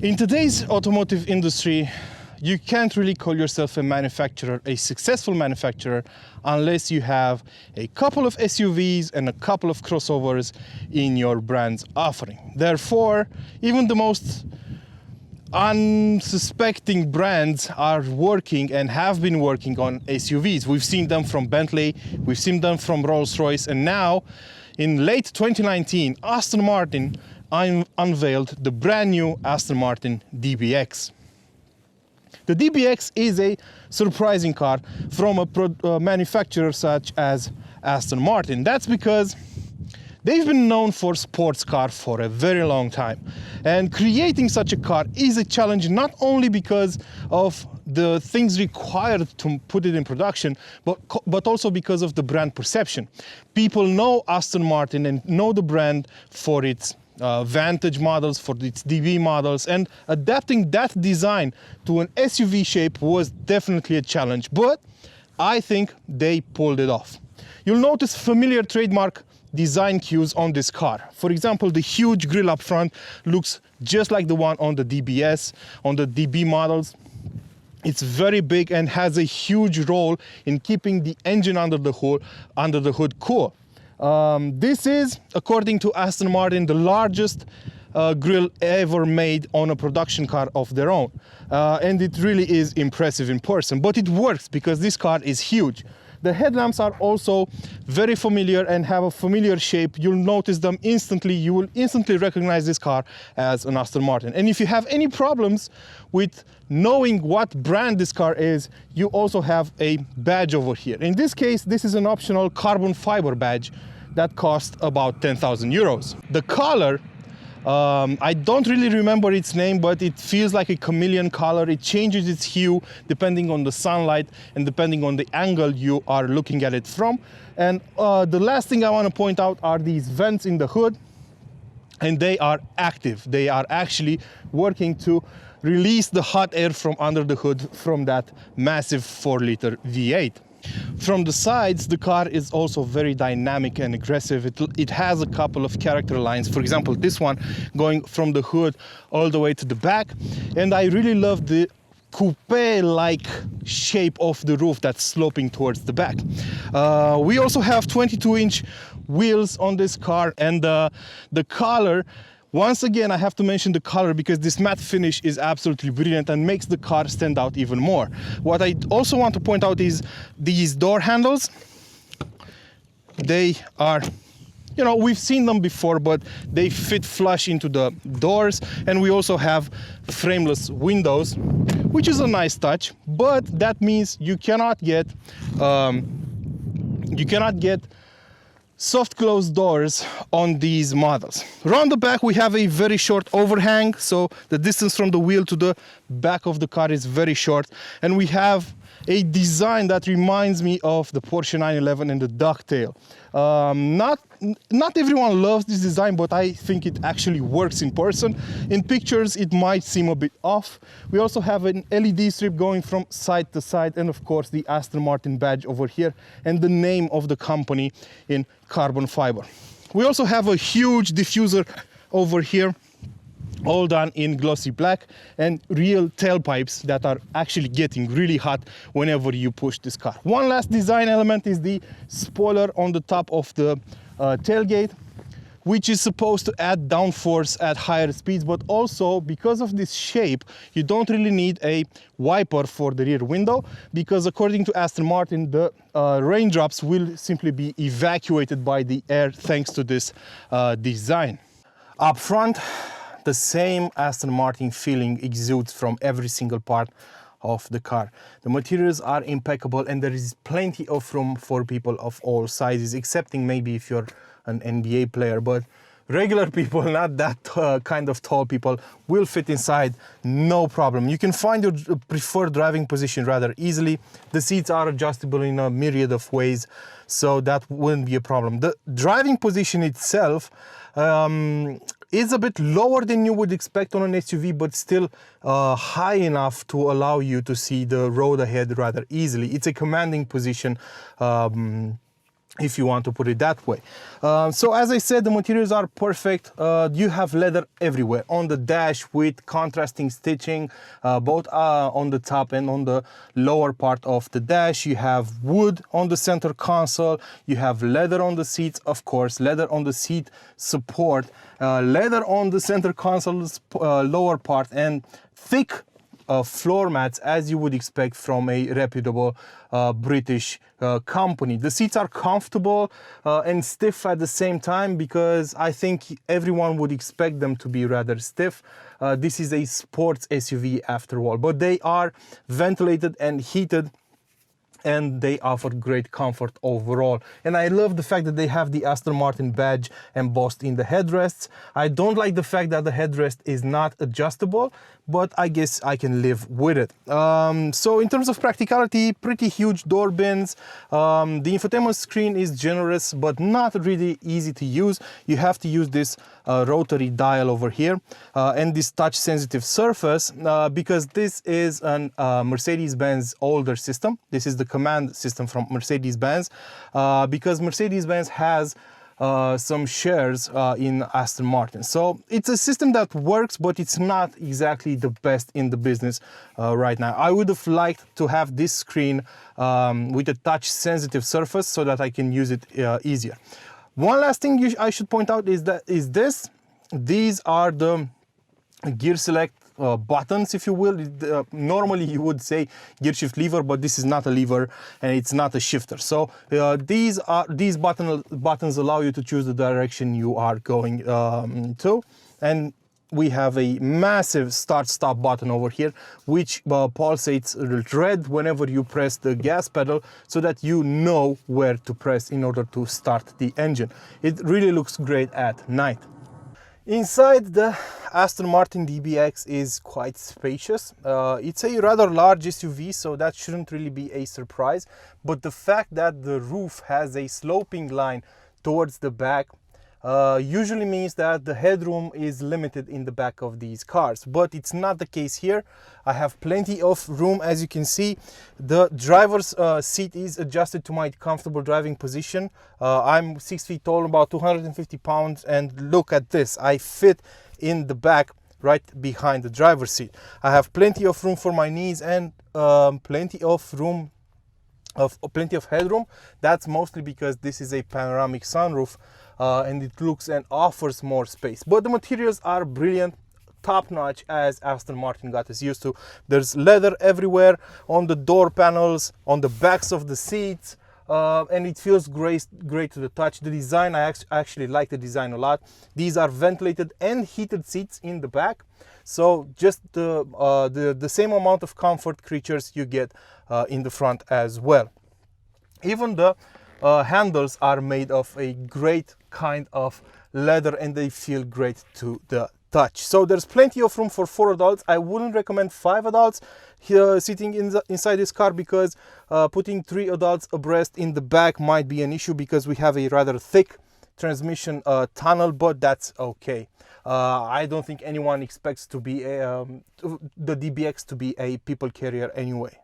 In today's automotive industry, you can't really call yourself a manufacturer, a successful manufacturer, unless you have a couple of SUVs and a couple of crossovers in your brand's offering. Therefore, even the most unsuspecting brands are working and have been working on SUVs. We've seen them from Bentley, we've seen them from Rolls-Royce, and now in late 2019, Aston Martin unveiled the brand new Aston Martin DBX. The DBX is a surprising car from a manufacturer such as Aston Martin. That's because they've been known for sports cars for a very long time. And creating such a car is a challenge, not only because of the things required to put it in production, but also because of the brand perception. People know Aston Martin and know the brand for its Vantage models, for its DB models, and adapting that design to an SUV shape was definitely a challenge, but I think they pulled it off. You'll notice familiar trademark design cues on this car. For example, the huge grille up front looks just like the one on the DBS, on the DB models. It's very big and has a huge role in keeping the engine under the hood cool. This is, according to Aston Martin, the largest grille ever made on a production car of their own. And it really is impressive in person, but it works because this car is huge. The headlamps are also very familiar and have a familiar shape. You'll notice them instantly. You will instantly recognize this car as an Aston Martin. And if you have any problems with knowing what brand this car is, you also have a badge over here. In this case, this is an optional carbon fiber badge that costs about 10,000 euros. The color, I don't really remember its name, but it feels like a chameleon color. It changes its hue depending on the sunlight and depending on the angle you are looking at it from. And the last thing I want to point out are these vents in the hood, and they are active. They are actually working to release the hot air from under the hood from that massive 4-liter V8. From the sides, the car is also very dynamic and aggressive. It has a couple of character lines. For example, this one going from the hood all the way to the back. And I really love the coupe-like shape of the roof that's sloping towards the back. We also have 22-inch wheels on this car, and the color, once again, I have to mention the color because this matte finish is absolutely brilliant and makes the car stand out even more. What I also want to point out is these door handles. They are, you know, we've seen them before, but they fit flush into the doors. And we also have frameless windows, which is a nice touch, but that means you cannot get soft closed doors on these models. Around the back we have a very short overhang, so the distance from the wheel to the back of the car is very short, and we have a design that reminds me of the Porsche 911 and the ducktail. Not everyone loves this design, but I think it actually works in person. In pictures it might seem a bit off. We also have an LED strip going from side to side, and of course the Aston Martin badge over here and the name of the company in carbon fiber. We also have a huge diffuser over here, all done in glossy black, and real tailpipes that are actually getting really hot whenever you push this car. One last design element is the spoiler on the top of the tailgate, which is supposed to add downforce at higher speeds, but also because of this shape, you don't really need a wiper for the rear window, because according to Aston Martin, the raindrops will simply be evacuated by the air thanks to this design. Up front, the same Aston Martin feeling exudes from every single part of the car. The materials are impeccable and there is plenty of room for people of all sizes, excepting maybe if you're an NBA player, but regular people, not that kind of tall people, will fit inside no problem. You can find your preferred driving position rather easily. The seats are adjustable in a myriad of ways, so that wouldn't be a problem. The driving position itself is a bit lower than you would expect on an SUV, but still high enough to allow you to see the road ahead rather easily. It's a commanding position if you want to put it that way. So as I said, the materials are perfect. You have leather everywhere on the dash with contrasting stitching, both on the top and on the lower part of the dash. You have wood on the center console. You have leather on the seats, of course, leather on the seat support, leather on the center console's lower part, and thick floor mats, as you would expect from a reputable British company. The seats are comfortable and stiff at the same time, because I think everyone would expect them to be rather stiff. This is a sports SUV after all, but they are ventilated and heated, and they offer great comfort overall. And I love the fact that they have the Aston Martin badge embossed in the headrests. I don't like the fact that the headrest is not adjustable, but I guess I can live with it. So in terms of practicality, pretty huge door bins. The infotainment screen is generous, but not really easy to use. You have to use this rotary dial over here and this touch sensitive surface, because this is an Mercedes-Benz older system. This is the command system from Mercedes-Benz, because Mercedes-Benz has some shares in Aston Martin. So it's a system that works, but it's not exactly the best in the business right now. I would have liked to have this screen with a touch sensitive surface so that I can use it easier. One last thing I should point out is these are the gear select buttons, if you will. Normally you would say gear shift lever, but this is not a lever and it's not a shifter. So these buttons allow you to choose the direction you are going to. And we have a massive start-stop button over here, which pulsates red whenever you press the gas pedal, so that you know where to press in order to start the engine. It really looks great at night. Inside, the Aston Martin DBX is quite spacious. It's a rather large SUV, so that shouldn't really be a surprise. But the fact that the roof has a sloping line towards the back usually means that the headroom is limited in the back of these cars, but it's not the case here. I have plenty of room. As you can see, the driver's seat is adjusted to my comfortable driving position. I'm 6 feet tall, about 250 pounds, and look at this, I fit in the back right behind the driver's seat. I have plenty of room for my knees and plenty of headroom. That's mostly because this is a panoramic sunroof and it looks and offers more space. But the materials are brilliant, top-notch, as Aston Martin got us used to. There's leather everywhere, on the door panels, on the backs of the seats, and it feels great to the touch. The design, I actually like the design a lot. These are ventilated and heated seats in the back, so just the same amount of comfort creatures you get in the front as well. Even the handles are made of a great kind of leather, and they feel great to the touch. So there's plenty of room for 4 adults. I wouldn't recommend 5 adults here sitting inside this car, because putting 3 adults abreast in the back might be an issue, because we have a rather thick transmission tunnel, but that's okay. I don't think anyone expects to be the DBX to be a people carrier anyway.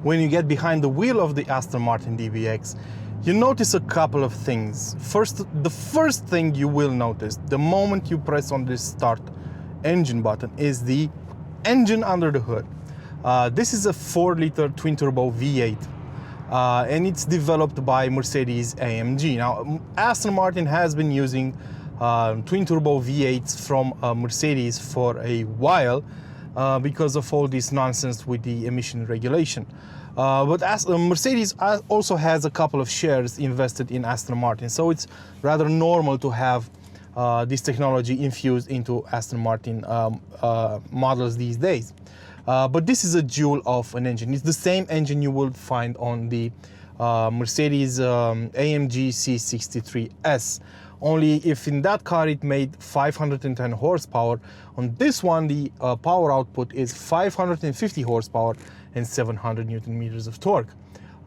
When you get behind the wheel of the Aston Martin DBX, you notice a couple of things. The first thing you will notice the moment you press on this start engine button is the engine under the hood. This is a 4-liter twin-turbo V8, and it's developed by Mercedes-AMG. Now, Aston Martin has been using twin-turbo V8s from Mercedes for a while, because of all this nonsense with the emission regulation. But Mercedes also has a couple of shares invested in Aston Martin, so it's rather normal to have this technology infused into Aston Martin models these days. But this is a jewel of an engine. It's the same engine you will find on the Mercedes AMG C63S. Only if in that car it made 510 horsepower, on this one the power output is 550 horsepower and 700 Newton meters of torque.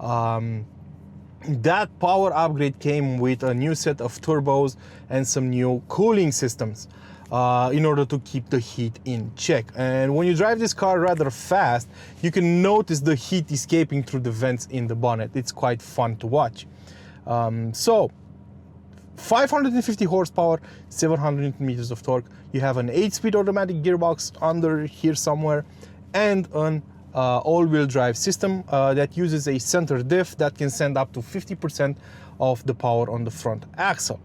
That power upgrade came with a new set of turbos and some new cooling systems in order to keep the heat in check. And when you drive this car rather fast, you can notice the heat escaping through the vents in the bonnet. It's quite fun to watch. So 550 horsepower, 700 Newton meters of torque. You have an 8-speed automatic gearbox under here somewhere, and an all-wheel drive system that uses a center diff that can send up to 50% of the power on the front axle.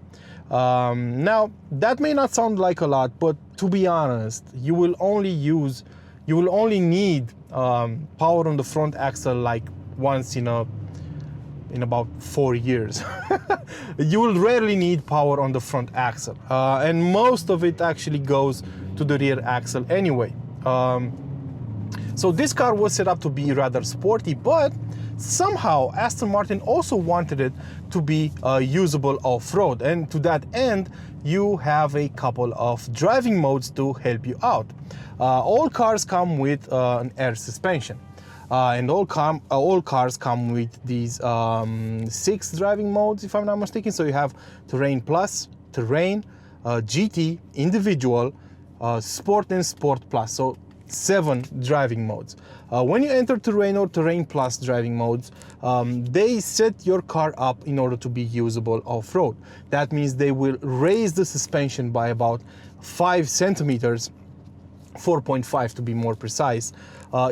Now, that may not sound like a lot, but to be honest, you will only need power on the front axle like once in about 4 years. You will rarely need power on the front axle, and most of it actually goes to the rear axle anyway. So this car was set up to be rather sporty, but somehow Aston Martin also wanted it to be usable off-road, and to that end you have a couple of driving modes to help you out. All cars come with an air suspension, and all cars come with these 6 driving modes, if I'm not mistaken. So you have Terrain Plus, Terrain, GT, Individual, Sport, and Sport Plus. So 7 driving modes. When you enter Terrain or Terrain Plus driving modes, they set your car up in order to be usable off-road. That means they will raise the suspension by about 5 centimeters, 4.5 to be more precise,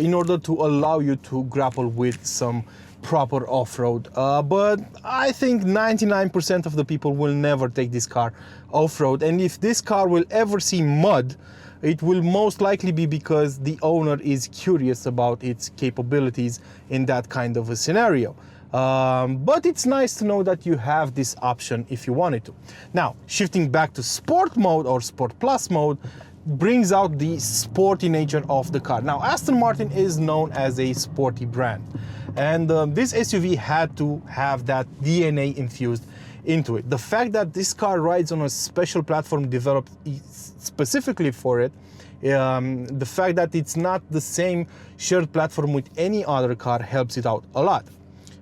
in order to allow you to grapple with some proper off-road. But I think 99% of the people will never take this car off-road, and if this car will ever see mud, it will most likely be because the owner is curious about its capabilities in that kind of a scenario. But it's nice to know that you have this option if you wanted to. Now, shifting back to Sport mode or Sport Plus mode brings out the sporty nature of the car. Now, Aston Martin is known as a sporty brand, and this SUV had to have that DNA infused into it. The fact that this car rides on a special platform developed specifically for it, the fact that it's not the same shared platform with any other car helps it out a lot.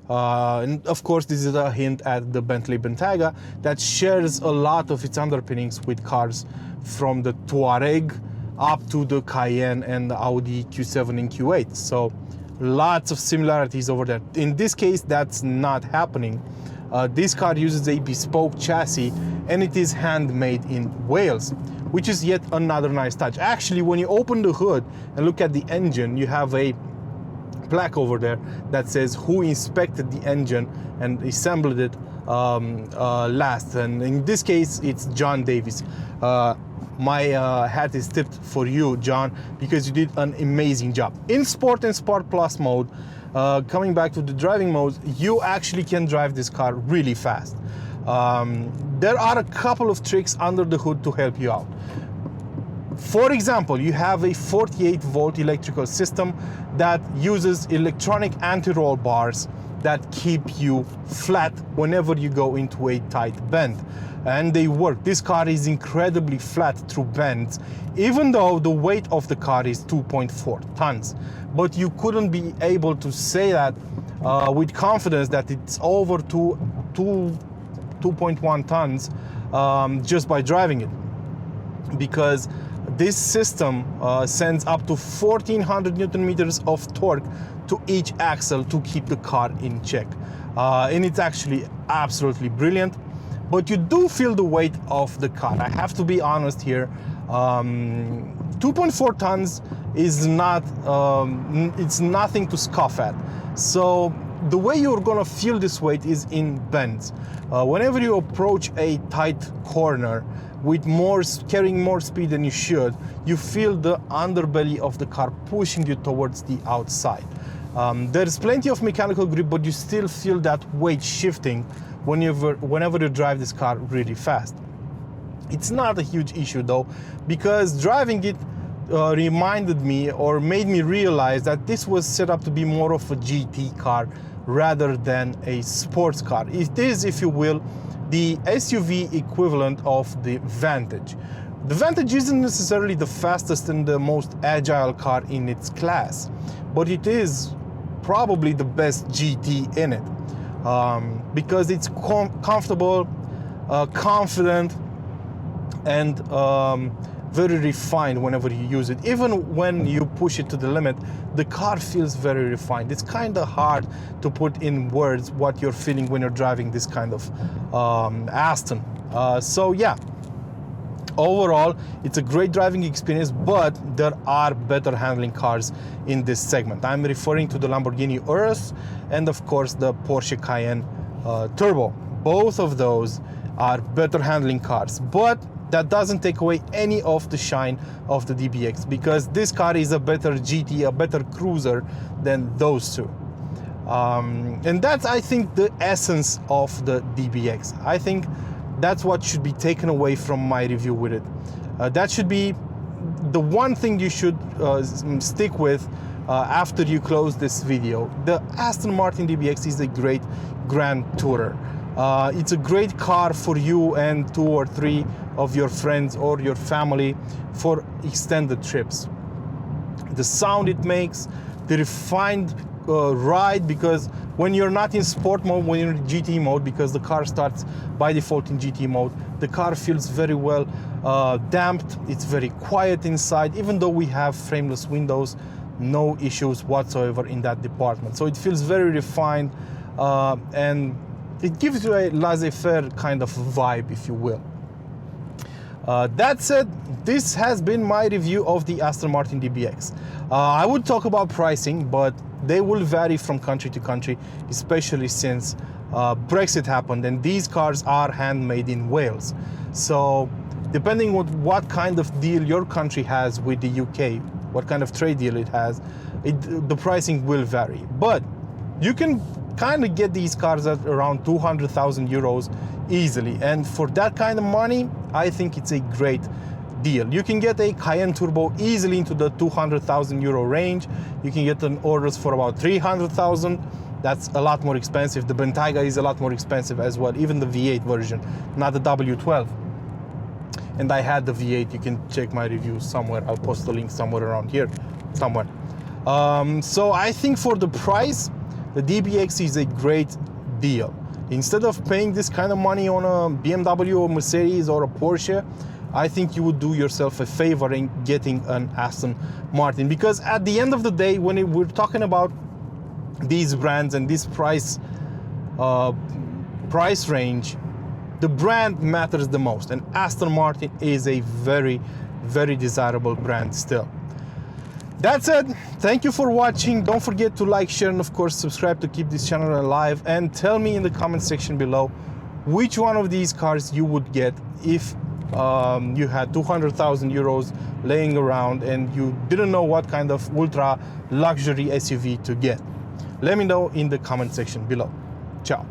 And of course, this is a hint at the Bentley Bentayga that shares a lot of its underpinnings with cars from the Touareg up to the Cayenne and the Audi Q7 and Q8. So lots of similarities over there. In this case, that's not happening. This car uses a bespoke chassis, and it is handmade in Wales, which is yet another nice touch. Actually, when you open the hood and look at the engine, you have a plaque over there that says who inspected the engine and assembled it last, and in this case it's John Davis. My hat is tipped for you, John, because you did an amazing job. In Sport and Sport Plus mode, coming back to the driving modes, you actually can drive this car really fast. There are a couple of tricks under the hood to help you out. For example, you have a 48-volt electrical system that uses electronic anti-roll bars that keep you flat whenever you go into a tight bend. And they work. This car is incredibly flat through bends, even though the weight of the car is 2.4 tons. But you couldn't be able to say that with confidence that it's over 2.1 tons just by driving it, because this system sends up to 1400 Newton meters of torque to each axle to keep the car in check. And it's actually absolutely brilliant. But you do feel the weight of the car. I have to be honest here. 2.4 tons is not, it's nothing to scoff at. So the way you're gonna feel this weight is in bends. Whenever you approach a tight corner with carrying more speed than you should, you feel the underbelly of the car pushing you towards the outside. There's plenty of mechanical grip, but you still feel that weight shifting whenever you drive this car really fast. It's not a huge issue though, because driving it reminded me or made me realize that this was set up to be more of a GT car rather than a sports car. It is, if you will, the SUV equivalent of the Vantage. The Vantage isn't necessarily the fastest and the most agile car in its class, but it is probably the best GT in it, because it's comfortable, confident, and very refined whenever you use it. Even when you push it to the limit, the car feels very refined. It's kind of hard to put in words what you're feeling when you're driving this kind of Aston. So yeah, overall, it's a great driving experience, but there are better handling cars in this segment. I'm referring to the Lamborghini Urus and of course the Porsche Cayenne Turbo. Both of those are better handling cars, but that doesn't take away any of the shine of the DBX, because this car is a better GT, a better cruiser than those two. And that's, I think, the essence of the DBX. I think that's what should be taken away from my review with it. That should be the one thing you should stick with after you close this video. The Aston Martin DBX is a great grand tourer. It's a great car for you and 2 or 3 of your friends or your family for extended trips. The sound it makes, the refined ride, because when you're not in sport mode, when you're in GT mode, because the car starts by default in GT mode, the car feels very well damped. It's very quiet inside, even though we have frameless windows, no issues whatsoever in that department. So it feels very refined and it gives you a laissez-faire kind of vibe, if you will. That said, this has been my review of the Aston Martin DBX. I would talk about pricing, but they will vary from country to country, especially since Brexit happened and these cars are handmade in Wales. So depending on what kind of deal your country has with the UK, what kind of trade deal it has, the pricing will vary. But you can kind of get these cars at around 200,000 euros easily, and for that kind of money, I think it's a great deal. You can get a Cayenne Turbo easily into the 200,000 euro range. You can get an Urus for about 300,000. That's a lot more expensive. The Bentayga is a lot more expensive as well, even the V8 version, not the W12. And I had the V8. You can check my review somewhere. I'll post the link somewhere around here, somewhere. So I think for the price, the DBX is a great deal. Instead of paying this kind of money on a BMW or Mercedes or a Porsche, I think you would do yourself a favor in getting an Aston Martin, because at the end of the day, when we're talking about these brands and this price range, the brand matters the most, and Aston Martin is a very, very desirable brand still. That said, thank you for watching. Don't forget to like, share, and of course subscribe to keep this channel alive, and tell me in the comment section below which one of these cars you would get if you had 200,000 euros laying around and you didn't know what kind of ultra luxury SUV to get. Let me know in the comment section below. Ciao.